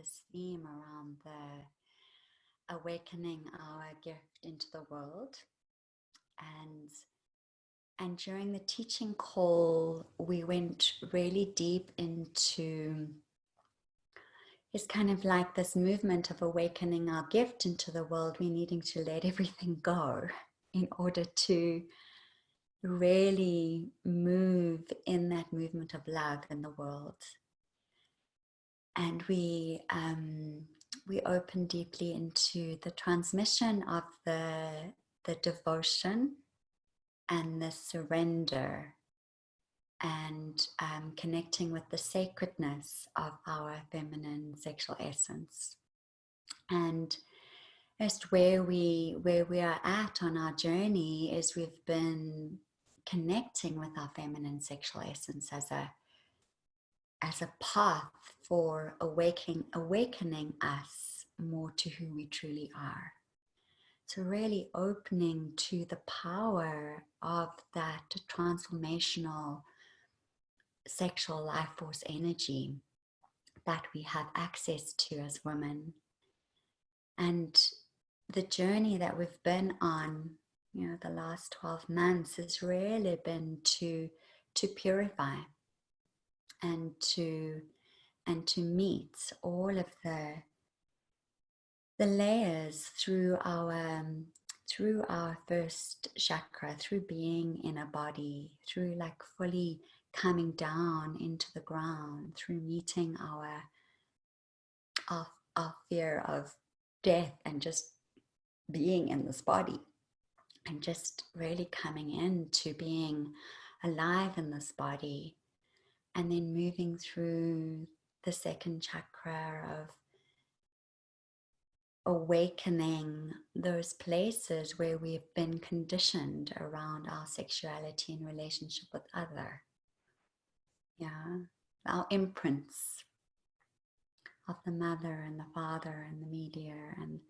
this theme around the awakening our gift into the world. And during the teaching call, we went really deep into, it's kind of like this movement of awakening our gift into the world. We're needing to let everything go in order to really move in that movement of love in the world. And we open deeply into the transmission of the devotion and the surrender, and connecting with the sacredness of our feminine sexual essence. And just where we are at on our journey is we've been connecting with our feminine sexual essence as a path for awakening us more to who we truly are. So really opening to the power of that transformational sexual life force energy that we have access to as women. And the journey that we've been on, the last 12 months has really been to purify and to meet all of the layers through our first chakra, through being in a body, through like fully coming down into the ground, through meeting our fear of death and just being in this body, and just really coming into being alive in this body, and then moving through the second chakra of awakening those places where we've been conditioned around our sexuality in relationship with other. Our imprints of the mother and the father and the media and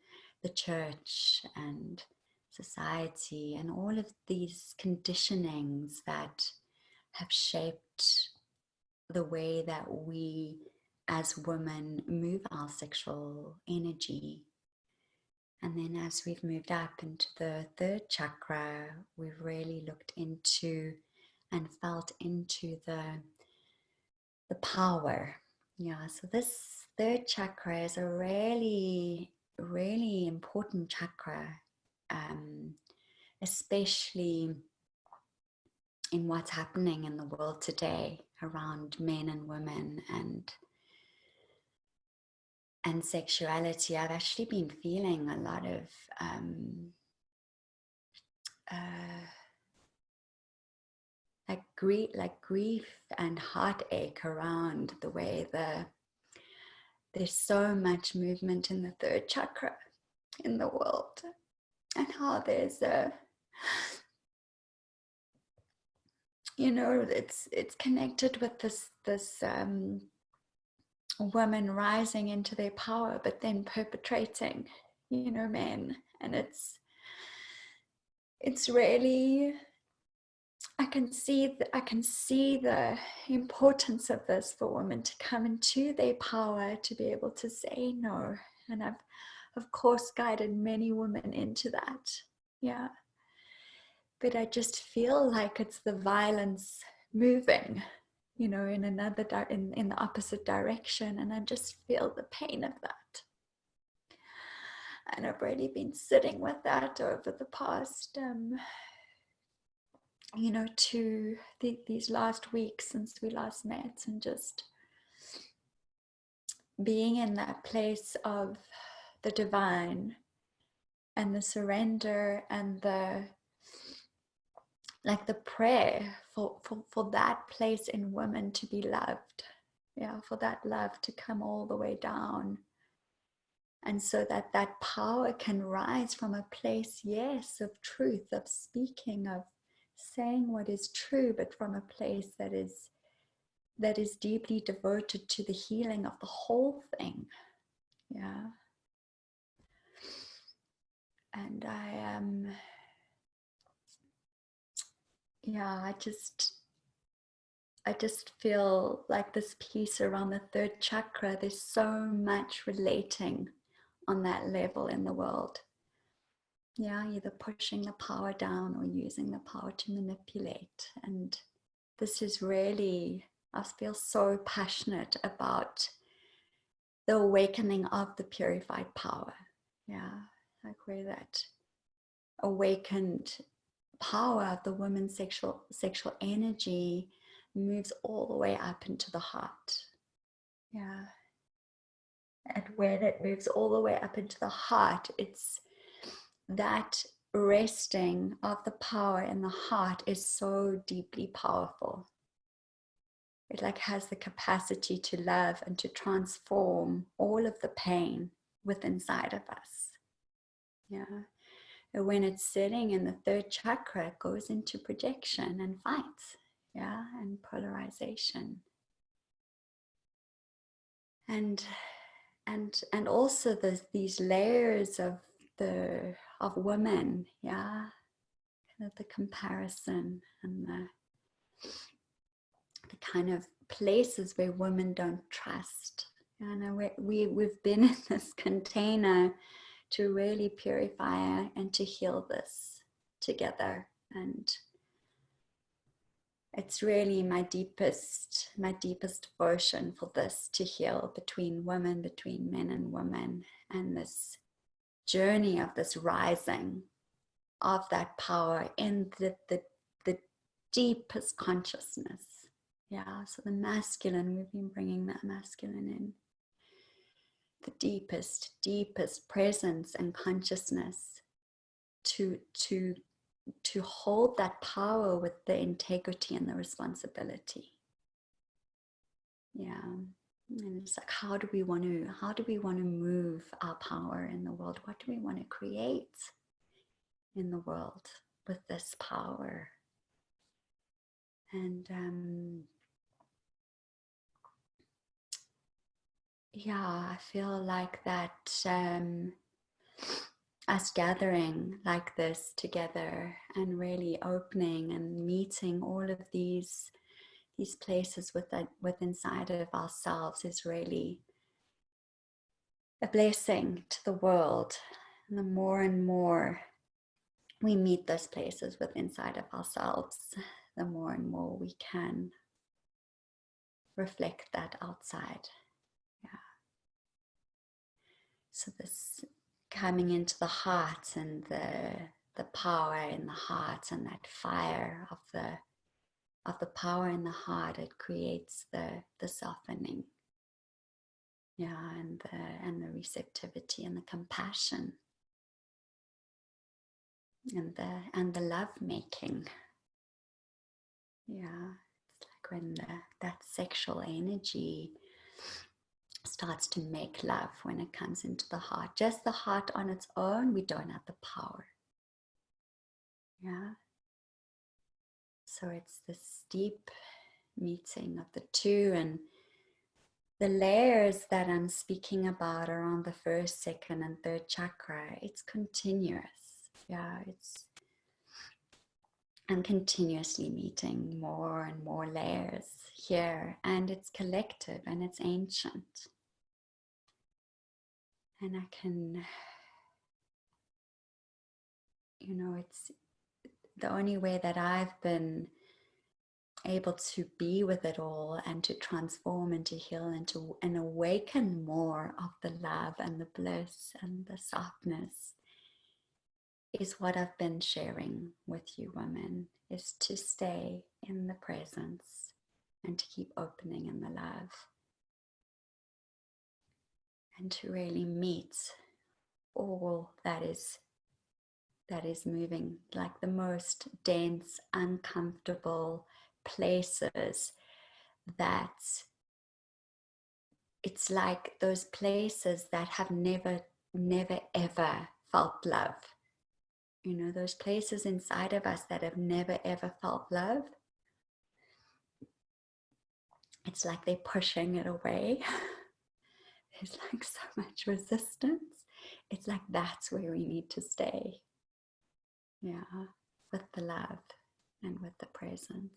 the church and society, and all of these conditionings that have shaped the way that we as women move our sexual energy. And then as we've moved up into the third chakra, we've really looked into and felt into the power. So this third chakra is a really, really important chakra, especially in what's happening in the world today around men and women and sexuality. I've actually been feeling a lot of grief and heartache around the way there's so much movement in the third chakra in the world, and how there's it's connected with this women rising into their power, but then perpetrating, men. And it's really, I can see the importance of this for women to come into their power, to be able to say no. And I've, of course, guided many women into that. But I just feel like it's the violence moving, in another in the opposite direction, and I just feel the pain of that. And I've really been sitting with that over the past these last weeks since we last met, and just being in that place of the divine and the surrender and the prayer for that place in women to be loved, for that love to come all the way down, and so that power can rise from a place, yes, of truth, of speaking, of saying what is true, but from a place that is deeply devoted to the healing of the whole thing. And just feel like this piece around the third chakra, there's so much relating on that level in the world. Yeah, either pushing the power down or using the power to manipulate. And this is really, I feel so passionate about the awakening of the purified power. Yeah, like where that awakened power of the woman's sexual energy moves all the way up into the heart. Yeah. And when it moves all the way up into the heart, it's that resting of the power in the heart is so deeply powerful. It like has the capacity to love and to transform all of the pain within inside of us. Yeah. And when it's sitting in the third chakra, it goes into projection and fights. Yeah. And polarization. And also there's these layers of women, yeah, the comparison and the kind of places where women don't trust. And we've been in this container to really purify and to heal this together. And it's really my deepest devotion for this, to heal between women, between men and women, and this journey of this rising of that power in the deepest consciousness. Yeah, so the masculine, we've been bringing that masculine in. The deepest presence and consciousness to hold that power with the integrity and the responsibility. Yeah. And it's like, how do we want to move our power in the world? What do we want to create in the world with this power? And yeah, I feel like that us gathering like this together and really opening and meeting all of these places within inside of ourselves is really a blessing to the world. And the more and more we meet those places within inside of ourselves, the more and more we can reflect that outside. Yeah. So this coming into the heart and the power in the heart and that fire of the power in the heart, it creates the softening. Yeah, and the receptivity and the compassion and the love making. Yeah, it's like when that sexual energy starts to make love when it comes into the heart. Just the heart on its own, we don't have the power. Yeah. So it's this deep meeting of the two, and the layers that I'm speaking about around the first, second, and third chakra, it's continuous. Yeah, I'm continuously meeting more and more layers here, and it's collective and it's ancient. And I can, it's the only way that I've been able to be with it all and to transform and to heal and awaken more of the love and the bliss and the softness is what I've been sharing with you women, is to stay in the presence and to keep opening in the love and to really meet all that is moving, like the most dense, uncomfortable places, that it's like those places that have never ever felt love. Those places inside of us that have never ever felt love. It's like they're pushing it away. There's like so much resistance. It's like that's where we need to stay. Yeah, with the love and with the presence.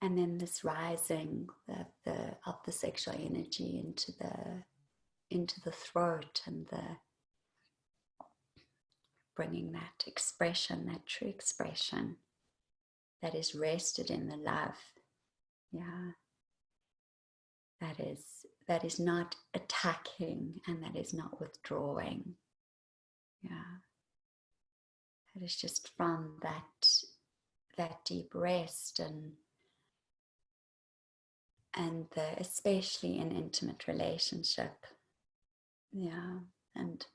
And then this rising of the sexual energy into the throat, and the bringing that expression, that true expression that is rested in the love. Yeah. That is not attacking, and that is not withdrawing. Yeah. That is just from that deep rest, and especially in intimate relationship. Yeah. And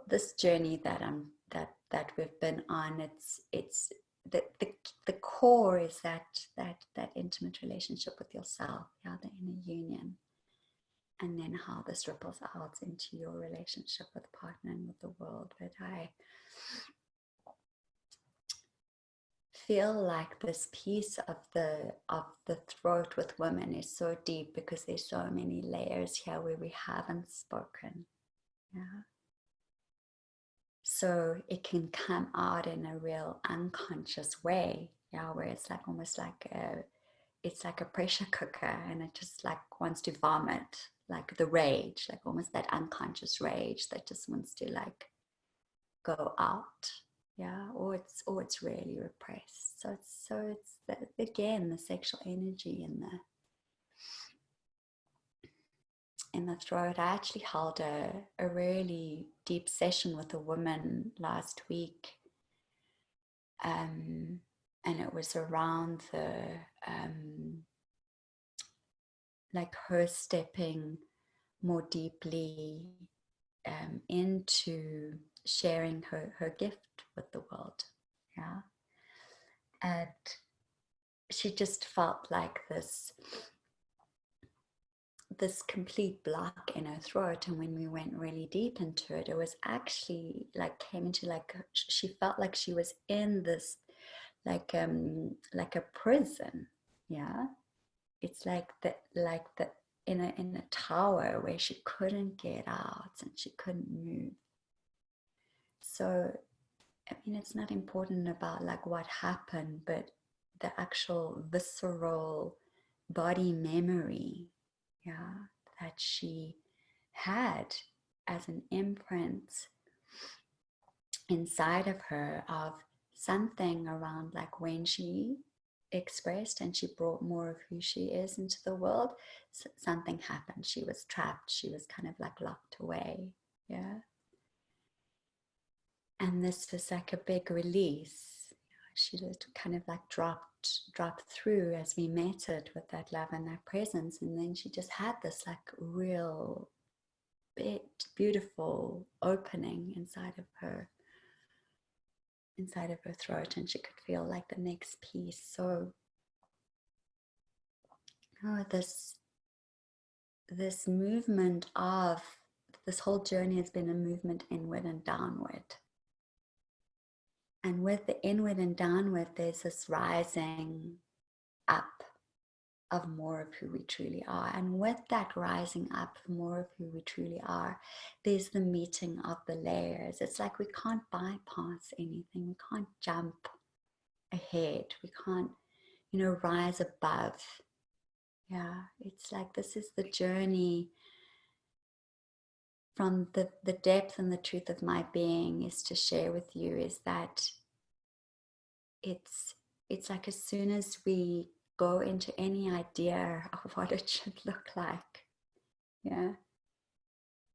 this journey that we've been on, it's the core is that intimate relationship with yourself, yeah, the inner union, and then how this ripples out into your relationship with the partner and with the world. But I feel like this piece of the throat with women is so deep, because there's so many layers here where we haven't spoken. Yeah. So it can come out in a real unconscious way, yeah, where it's like almost like it's like a pressure cooker, and it just like wants to vomit, like the rage, like almost that unconscious rage that just wants to like go out, yeah, or it's really repressed. So it's again the sexual energy in the throat. I actually held a really deep session with a woman last week, and it was around the like her stepping more deeply into sharing her gift with the world. Yeah. And she just felt like this complete block in her throat, and when we went really deep into it, it was actually like came into like she felt like she was in this like a prison. Yeah. It's like the in a tower where she couldn't get out and she couldn't move. So I mean, it's not important about like what happened, but the actual visceral body memory, yeah, that she had as an imprint inside of her of something around like when she expressed and she brought more of who she is into the world, something happened. She was trapped. She was kind of like locked away. Yeah. And this was like a big release. She just kind of like dropped through as we met it with that love and that presence. And then she just had this like real big, beautiful opening inside of her throat, and she could feel like the next piece. So this movement of this whole journey has been a movement inward and downward. And with the inward and downward, there's this rising up of more of who we truly are. And with that rising up more of who we truly are, there's the meeting of the layers. It's like we can't bypass anything. We can't jump ahead. We can't, rise above. Yeah, it's like this is the journey from the depth and the truth of my being is to share with you is that it's like as soon as we go into any idea of what it should look like, yeah,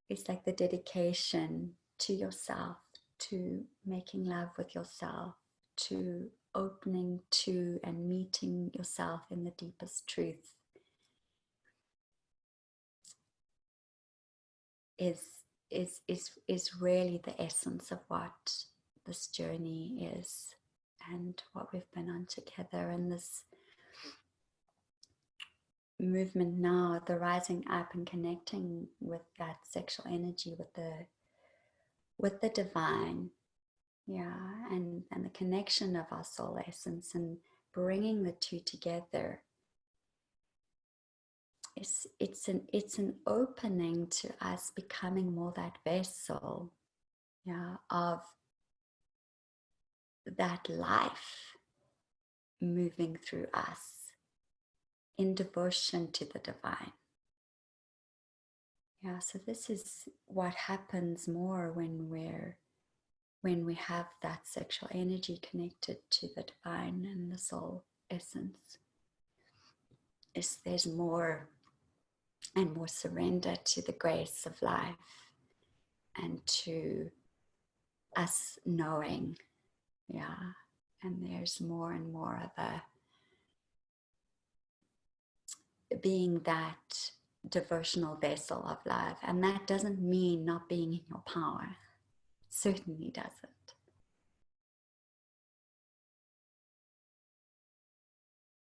it's like the dedication to yourself, to making love with yourself, to opening to and meeting yourself in the deepest truth is really the essence of what this journey is and what we've been on together. And this movement now, the rising up and connecting with that sexual energy, with the divine, yeah, and the connection of our soul essence and bringing the two together. It's an opening to us becoming more that vessel, yeah, of that life moving through us. in devotion to the divine. Yeah, so this is what happens more when we have that sexual energy connected to the divine and the soul essence. Is there's more and more surrender to the grace of life and to us knowing, yeah, and there's more and more of a being that devotional vessel of love. And that doesn't mean not being in your power. It certainly doesn't.